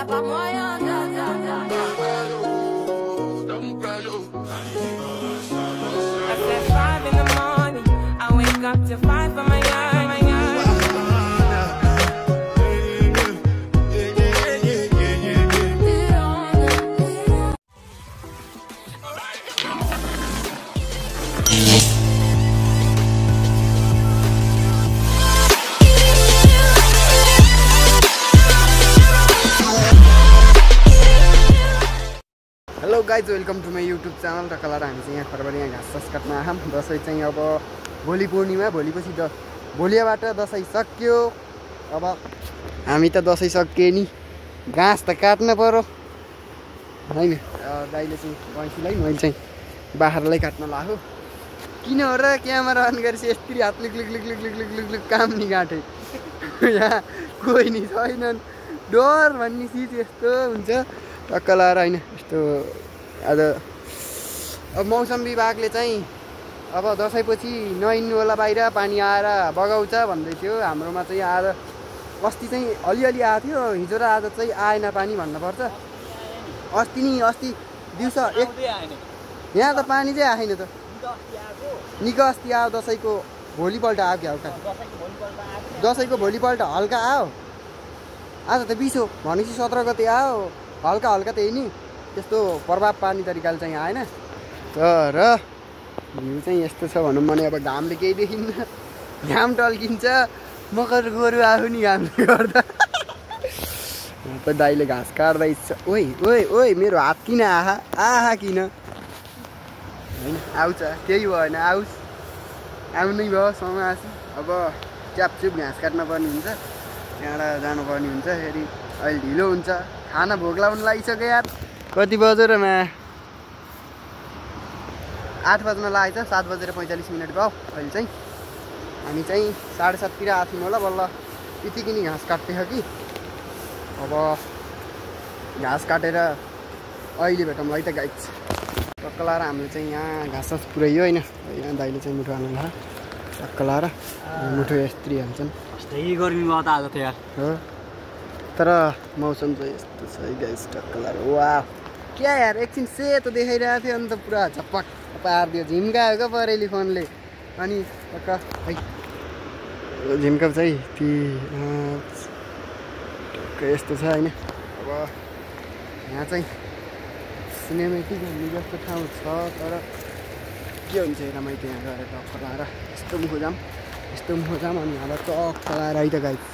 said 5 in the morning, I wake up to 5 for my yard. Hello guys welcome to my YouTube channel र colour हामी चाहिँ यहाँ खरबारी यहाँ घाँस सास काट्न आयौँ। दसैँ चाहिँ अब भोलि पूर्णिमा, भोलिपछि भोलिबाट दसैँ सक्यो। अब हामी त दसैँ सक्यो नि, घाँस त काट्न पर्यो होइन। दाइले चाहिँ भैँसीलाई, मैले चाहिँ बाख्रालाई काट्न लाग्यो। किन हो र क्यामेरा अन गरेपछि यस्तरी हात लिक लिक लिक लिक लिक लिक लिक लिक काम नि काटेँ। यहाँ कोही नि छैनन्, डर भन्ने चिज यस्तो हुन्छ टक्क लाएर होइन। यस्तो आज अब मौसम विभागले चाहिँ अब दसैँपछि नहिँड्नु होला बाहिर, पानी आएर बगाउँछ भन्दै थियो। हाम्रोमा चाहिँ आज अस्ति चाहिँ अलिअलि आएको थियो, हिजो र आज चाहिँ आएन पानी भन्नुपर्छ। अस्ति दिउँसो यहाँ त पानी चाहिँ आएन त, निको अस्ति आयो। दसैँको भोलिपल्ट आयो क्या, दसैँको भोलिपल्ट हल्का आयो। आज त 20 हो भनेपछि 17 गते आयो, हल्का हल्का त्यही नि, त्यस्तो प्रभाव पार्ने तरिकाले चाहिँ आएन। तर भ्यू चाहिँ यस्तो छ भनौँ भने अब घामले केही देखिन्न, घाम टल्किन्छ, मकर गोरु आयो नि घामले गर्दा। त दाइले घाँस काट्दैछ। ओइ ओइ ओइ मेरो हात किन आहा किन होइन, आउँछ केही भएन, आउनै भयो समासी। अब च्यापचुप घाँस काट्न पर्ने हुन्छ, त्यहाँबाट जानुपर्ने हुन्छ। फेरि अहिले ढिलो हुन्छ, खाना भोक लाग्नु लागिसक्यो यार। कति बज्यो र 8 बज्न लागेको छ, 7:45 भयो। अहिले चाहिँ हामी चाहिँ 7:30 आएको थियौँ होला, बल्ल यतिकै नि घाँस काट्थ्यो कि। अब घाँस काटेर अहिले भेटौँ है त गाइज। टक्क लाएर हामीले चाहिँ यहाँ घाँस सास पुऱ्यायो होइन। यहाँ दाइले चाहिँ मुठो हाल्नु ला, टक्क लाएर मुठो यस्तरी हाल्छन्। यही गर्मी भयो त आज त यार हो, तर मौसम चाहिँ यस्तो छ है गाइस। टक्क लाएर वाह क्या यार, एकछिन सेतो देखाइरहेको थियो अन्त पुरा झपक पारिदियो, झिम्कायो क्या परेली फोनले। अनि टक्क है झिम्का चाहिँ टक्क यस्तो छ होइन। अब यहाँ चाहिँ सिनेमेटिक भन्ने जस्तो ठाउँ छ, तर के हुन्छ हेर, त्यहाँ गएर टक्क लाएर यस्तो मुखो जाम अनि हाल टक्क लाएर है त गाइस।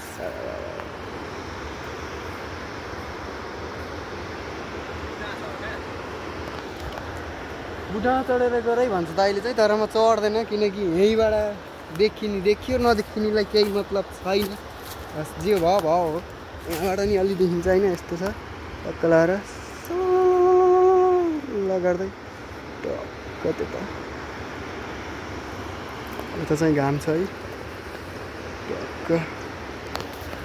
बुढा चढेर गरै भन्छ दाइले चाहिँ, तर म चढ्दैन किनकि यहीँबाट देखियो नदेखिनेलाई केही मतलब छैन। बस जे भयो हो, यहाँबाट नि अलि देखिन्छ होइन। यस्तो छ टक्क लाएर गर्दै टक्क यता चाहिँ घाम छ है। टक्क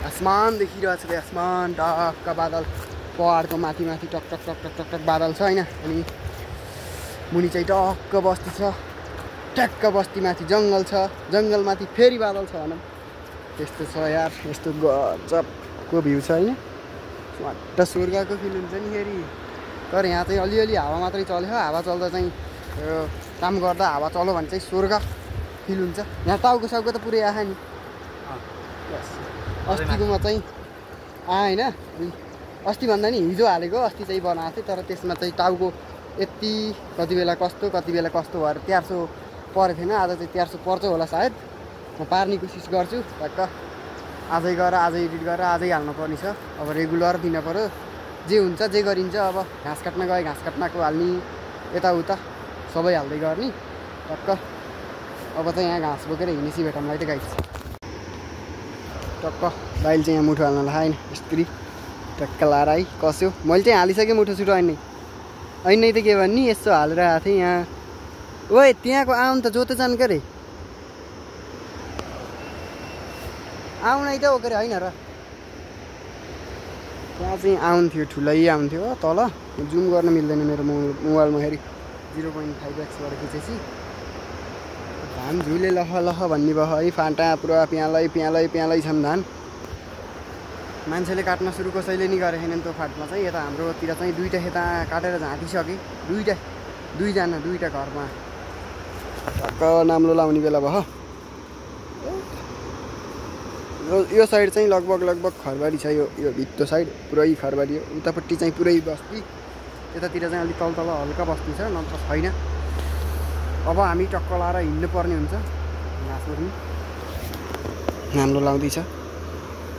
आसमान देखिरहेको छ, आसमान टक्क बादल, पहाडको माथि टक टक टक टक टक टक बादल छ होइन। अनि मुनि चाहिँ टक्क बस्ती छ, ट्याक्क बस्तीमाथि जङ्गल छ, जङ्गलमाथि फेरि बादल छ भनौँ। त्यस्तो छ यार, यस्तो गजबको भ्यू छ होइन। स्वाट स्वर्गको फिल हुन्छ नि फेरि। तर यहाँ चाहिँ अलिअलि हावा मात्रै चल्यो, हावा चल्दा चाहिँ काम गर्दा हावा चल्यो भने चाहिँ स्वर्ग फिल हुन्छ। यहाँ टाउको साउको त पुरै आयो नि, अस्तिकोमा चाहिँ होइन। अस्ति भन्दा नि हिजो हालेको, अस्ति चाहिँ बनाएको थिएँ, तर त्यसमा चाहिँ टाउको यति कति बेला कस्तो भएर 1300 परेको थिएन। आज चाहिँ 1300 पर्छ होला सायद। म पार्ने कोसिस गर्छु टक्क। आजै गएर आजै एडिट गरेर आजै हाल्नुपर्ने छ। अब रेगुलर दिन पऱ्यो, जे हुन्छ जे गरिन्छ। अब घाँस काट्न गए घाँस काट्नको हाल्ने, यताउता सबै हाल्दै गर्ने टक्क। अब चाहिँ यहाँ घाँस बोकेर हिँडेपछि भेटौँलाई त गाइस। टक्क दाइले चाहिँ यहाँ मुठो हाल्न लगाएन, यस्तरी टक्क लाएर है कस्यो। मैले चाहिँ हालिसकेँ मुठो सुठो ऐनै त के भन्ने, यसो हालेर आएको थिएँ यहाँ। ओए त्यहाँको आउनु त जोते जानु के अरे, आउनै त हो के अरे होइन र। त्यहाँ चाहिँ आउँथ्यो, ठुलै आउँथ्यो तल। जुम गर्न मिल्दैन मेरो मोबाइलमा, फेरि 0.5x खिचेपछि धान झुले लह भन्ने भयो है। फाटा पुरा प्यालै छन् धान। मान्छेले काट्न सुरु कसैले नि गरेन त्यो फाटमा चाहिँ यता हाम्रोतिर चाहिँ दुईटा यता काटेर झाँटिसके दुईटा घरमा टक्क नाम्लो लाउने बेला भयो यो साइड चाहिँ लगभग खरबारी छ यो भित्तो साइड पुरै खरबारी हो उतापट्टि चाहिँ पुरै बस्ती यतातिर चाहिँ अलिक तल हल्का बस्ती छ नत्र छैन अब हामी टक्क लाएर हिँड्नु पर्ने हुन्छ घाँसमा पनि नाम्लो लाउँदैछ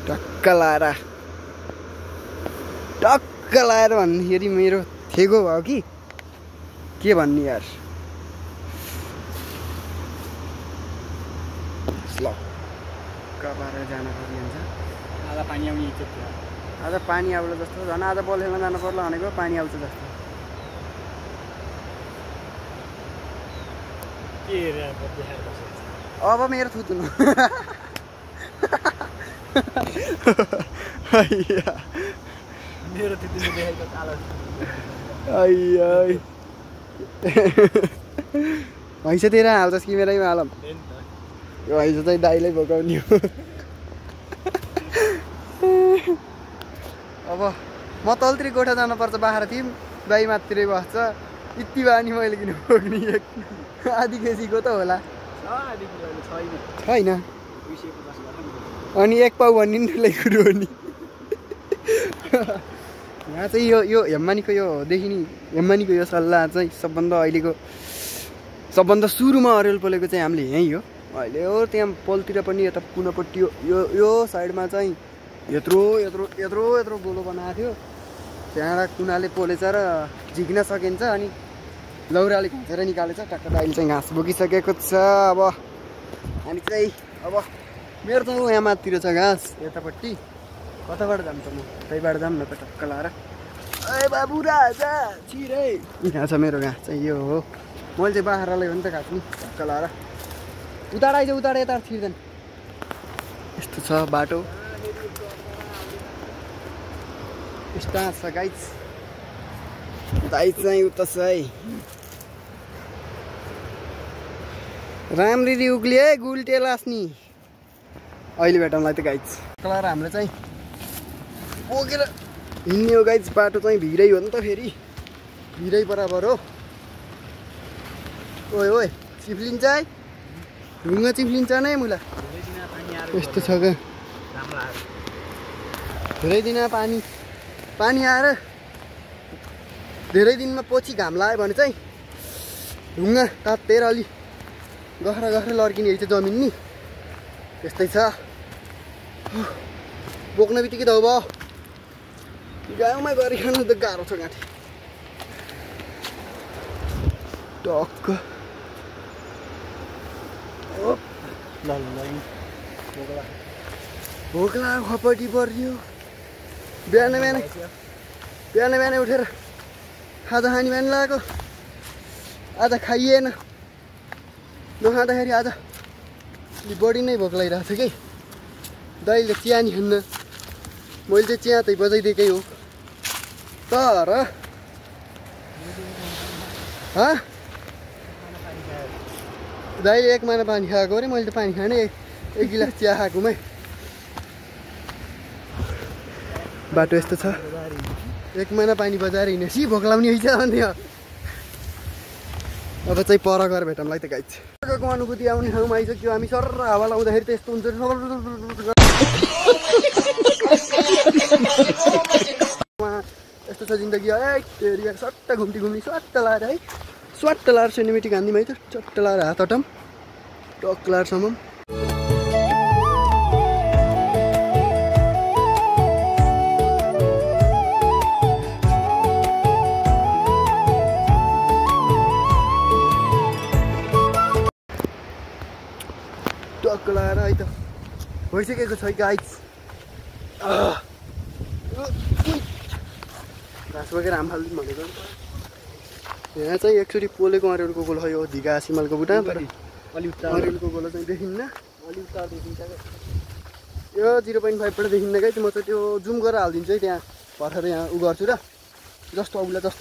टक्क लाएर भन्दाखेरि मेरो थेगो भयो कि के भन्ने यार ल कबार जान पर्ने हुन्छ आज पानी आउने इच्छा थियो आज पानी आउला जस्तो झन् आज बलखेलमा जानु पर्ला भनेको पानी आउँछ जस्तो अब मेरो थुत्नु मेरो त्यति देखेको कालो हैसा तेरा हाल्छस् कि मेरैमा हालम यो हैसा चाहिँ दाइलाई भोकाउने हो अब म तलतिर गोठा जानुपर्छ बाख्रा थियौँ दाइ मात्रै बस्छ यति बानी मैले किन भोग्ने एक आधी केजीको त होला छैन अनि एक पाउ भन्ने नि ठुलै कुरो हो नि यहाँ चाहिँ यो हेम्मानीको हेम्मानीको यो सल्लाह चाहिँ सबभन्दा सुरुमा अरेल पोलेको चाहिँ हामीले यहीँ हो अहिले हो त्यहाँ पोलतिर पनि यता कुनापट्टि यो साइडमा चाहिँ यत्रो गोलो बनाएको थियो त्यहाँबाट कुनाले पोलेछ र झिक्न सकिन्छ अनि लौराले घाँसेर निकालेछ टक्क दाइले चाहिँ घाँस बोकिसकेको छ अब हामी चाहिँ अब मेरो त यहाँ माथितिर छ घाँस यतापट्टि कताबाट जाम त म त्यहीबाट जाम न त टक्क लाएर ए बाबु राजा छिरै यहाँ छ मेरो घाँस चाहिँ यो हो मैले चाहिँ बाख्रालाई हो नि त काट्नु टक्क लाएर उतार यता छिर्दैन यस्तो छ बाटो यस्तो छ गाइस दाइ चाहिँ उता छ है राम्ररी उक्लिए गुल्टे लास्नी अहिले भेटौँला त गाइस कलाएर हाम्रो चाहिँ बोकेर हिँड्ने हो गाइस बाटो चाहिँ भिरै हो नि त फेरि भिरै बराबर हो ओए चिप्लिन्छ है ढुङ्गा चिप्लिन्छ नै मुला यस्तो छ क्या धेरै दिन पानी आएर धेरै दिनमा पछि घाम लाग्यो भने चाहिँ ढुङ्गा तातेर अलि गहरा लड्किने रहेछ जमिन नि त्यस्तै छ बोक्ने बित्तिकै त भयो गाउँमा गरिखानु त गाह्रो छ गाँठी टक्क भोक लाग्यो खपटी पर्यो बिहान उठेर खाजा खाने बिहान लगाएको आज खाइएन नखाँदाखेरि आज अलि बढी नै भोक लागिरहेको छ कि दाइले चिया नि खान्न मैले चाहिँ चिया चाहिँ बजाइदिएकै हो तर दाइले एक महिना पानी खाएको अरे मैले त पानी खाने एक गिलास चिया खाएकोमै बाटो यस्तो छ एक महिना पानी बजाएर हिँडेपछि भोक लाग्ने हैछ भन्थ्यो अब चाहिँ पर गएर भेटौँला त गाइस को अनुभूति आउने ठाउँमा आइसक्यो हामी सर हावा लाउँदाखेरि त यस्तो हुन्छ यस्तो छ जिन्दगी है एरिया सट्ट घुम्ने सट्ट लाएर है स्वाट्ट लाएर सिनेमेटिक हान्दिउँ है त चट्ट लाएर हात हटाउँ टक लाएर समाउँ टक्क लाएर है त भइसकेको छ गाइस घाँस बोकेर हाम फालिदिउँ भनेको यहाँ चाहिँ एकचोटि पोलेको अरेलको गोलो यो धिगा सिमलको बुटा अरेलको गोलो चाहिँ देखिन्न अलि उता देखिन्छ यो 0.5बाट देखिन्न गाइस म चाहिँ त्यो जुम गरेर हालिदिन्छु है त्यहाँ भर्खर यहाँ उ गर्छु र जस्तो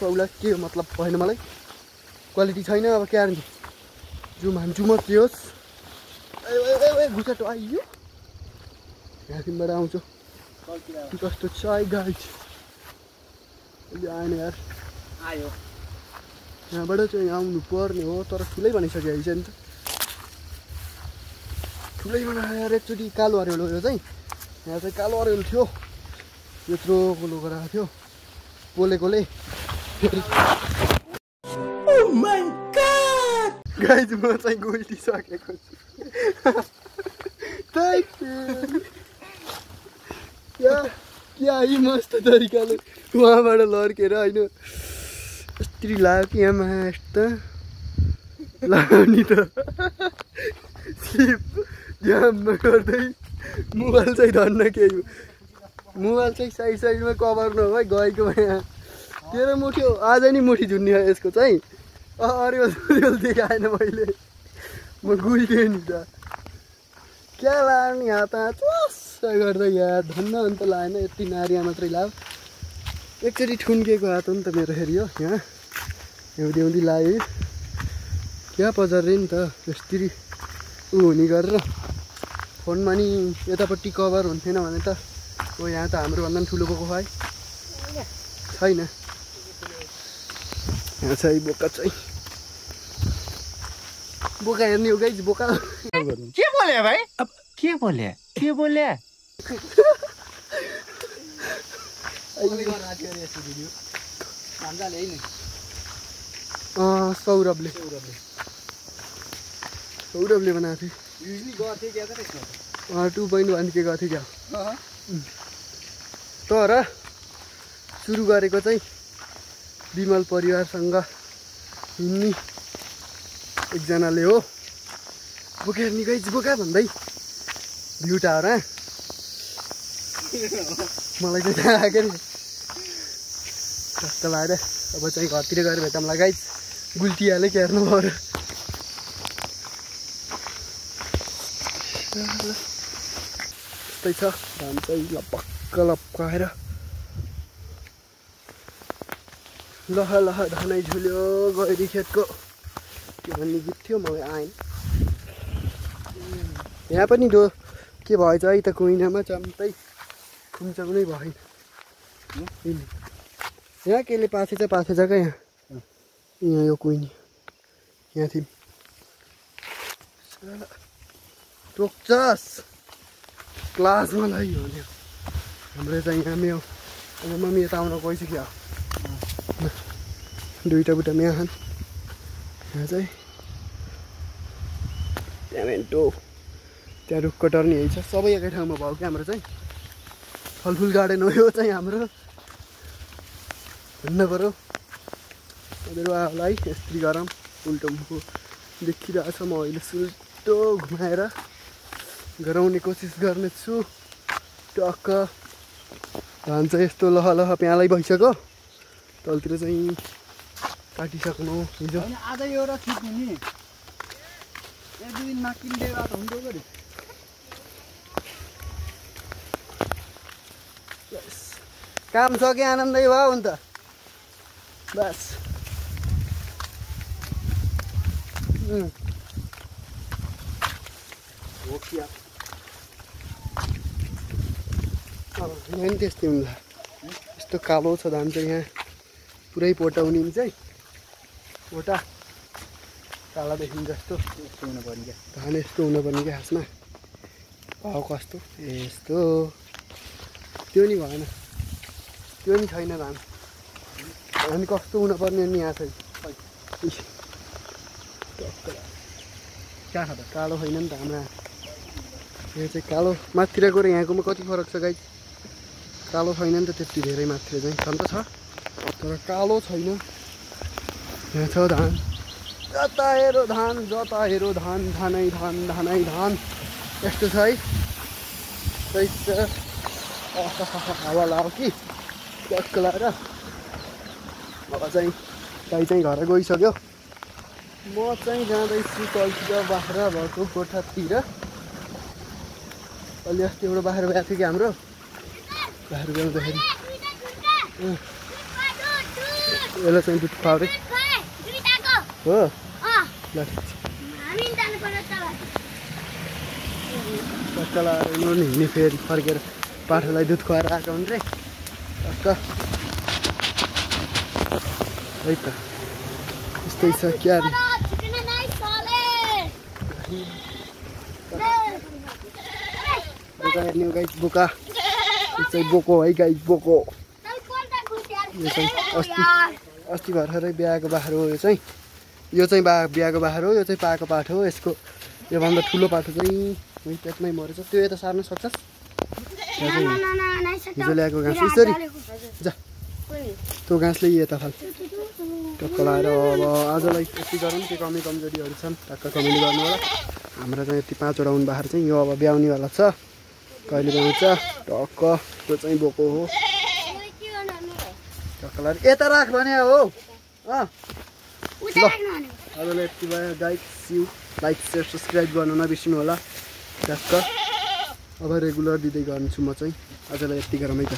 औला के मतलब भएन मलाई क्वालिटी छैन अब क्या जुम हान्छु म के होस् घुचाटो आइयो यहाँदेखिबाट आउँछु कस्तो छ है गाइज अहिले आएन यार आयो यहाँबाट चाहिँ आउनु पर्ने हो तर ठुलै भनिसक्यो अहिले नि त ठुलै बनाएर एकचोटि कालो अरेलो यो चाहिँ यहाँ चाहिँ कालो अरेलो थियो यत्रो गोलो गराएको थियो पोलेकोले गाइज म चाहिँ गुल्टिसकेको छु क्या यी मस्त तरिकाले उहाँबाट लड्केर होइन यस्तरी लाग्यो कि यहाँ यस्तो लाग्यो नि त स्लिप जाममा गर्दै मोबाइल चाहिँ धन्न केही मोबाइल चाहिँ साइड साइडमा कभर नभए गएको यहाँ तेरो मुठ्यो आज नि मुठी झुन्नी यसको चाहिँ अरे देखाएन मैले म गुल्टेँ नि त क्या लाग्ने यहाँ त चुस्स गर्दा यहाँ धन्न अन्त लागेन यति नारिया मात्रै लाग्यो एकचोटि ठुन्किएको हात हो नि त मेरो फेरि हो यहाँ एउटी एउटी लाग्यो क्या पजारे नि त यसरी ऊ हुने गरेर फोनमा नि यतापट्टि कभर हुन्थेन भने त हो यहाँ त हाम्रोभन्दा पनि ठुलो बोको है छैन यहाँ चाहिँ बोका चाहिँ बोका हेर्ने हो गाइज बोका के बोले भाइ अब के बोले सौरभले बनाएको थियो 2.1 के गएको थियो क्या तर सुरु गरेको चाहिँ विमल परिवारसँग हिँड्ने एकजनाले हो बोका हेर्ने गाइज बोका भन्दै भ्यू टावर मलाई चाहिँ थाहा लाग्यो नि कस्तो लाग्यो अब चाहिँ घरतिर गएर भेटौँला गाइज गुल्टिहाल्यो क्या हेर्नु भयो त्यस्तै छ धान चाहिँ लपक्क लपकाएर लह धानै झुल्यो गैरी खेतको के भन्ने गीत थियो मलाई आएन यहाँ पनि जो के भएछ है त कुइनामा चम्तै खुम्चा पनि भएन यहाँ केले पाछेछ क्या यहाँ यो कुइनी यहाँ थियौँ टोक्छस् क्लासमा लैयो हाम्रो चाहिँ यहाँ मेयो अब मम्मी यता आउन गइसक्यो दुईवटा बुटा मेया खान यहाँ चाहिँ ट्यामेन्टो त्यहाँ रुख कटर्ने है छ सबै एकै ठाउँमा भयो क्या हाम्रो चाहिँ फलफुल गार्डन हो यो चाहिँ हाम्रो हिँड्नु पऱ्यो है यस्तरी गरम उल्टो मुखो देखिरहेछ म अहिले सुल्टो घुमाएर गराउने कोसिस गर्नेछु टक्क धान चाहिँ यस्तो लह प्यालै भइसक्यो तलतिर चाहिँ काटिसक्नु हिजो आज एउटा खिच्नु नि एक दुई दिनमा किन्दै त हुन्थ्यो गरे काम सक्यो आनन्दै भयो अन्त बस हो क्या यहाँ नि त्यस्तै हुन्छ यस्तो कालो छ धान चाहिँ यहाँ पुरै पोटाउने चाहिँ पोटा काला देखिन्छ जस्तो यस्तो हुनुपर्ने क्या धान यस्तो हुनुपर्ने क्या खासमा भाउ कस्तो यस्तो त्यो नि भएन त्यो नि छैन धान धान कस्तो हुनुपर्ने नि यहाँ चाहिँ कहाँ छ त कालो छैन नि त हाम्रो यहाँ चाहिँ कालो माथितिर गएर यहाँकोमा कति फरक छ गाई कालो छैन नि त त्यति धेरै माथितिर चाहिँ छन् त छ तर कालो छैन यहाँ छ धान जता हेरो धान धानै धान यस्तो छ है हावा लाग्यो कि टक्क लगाएर अब चाहिँ गाई चाहिँ घर गइसक्यो म चाहिँ जाँदैछु तलतिर बाख्रा भएको कोठातिर अलि अस्ति एउटा बाख्रा गएको थियो कि हाम्रो बाख्रा गउँदाखेरि यसलाई चाहिँ दुध खुवाउने हो ल टक्क लगाएर हिँड्ने फेरि फर्केर पाठोलाई दुध खुवाएर आएको हुन् रे टक्क है त यस्तै छ क्या रे बोका हेर्ने गाइस बोका यो चाहिँ बोको है गाइस बोको यो चाहिँ अस्ति भर्खरै बिहाको बाख्रो हो यो चाहिँ बिहाको बाख्रो हो यो चाहिँ पाएको पाठो हो यसको योभन्दा ठुलो पाठो चाहिँ त्यसमै मरेछ त्यो यता सार्न सक्छस् हिजो ल्याएको घाँस यसरी जा त्यो घाँसले यता फाल टक्क लाएर अब आजलाई यति गरौँ त्यो कमी कमजोरीहरू छन् टक्क कमेन्ट गर्नु होला हाम्रो चाहिँ यति 5 वटा उन बाख्रा चाहिँ यो अब ब्याउनेवाला छ कहिले ब्याउँछ टक्क त्यो चाहिँ बोको हो टक्क लाएर यता राख भने हो ल आजलाई यति भयो guys you like share subscribe गर्नु नबिर्सिनु होला टक्क अब रेगुलर दिँदै गर्छु म चाहिँ आजलाई यति गरौँ है त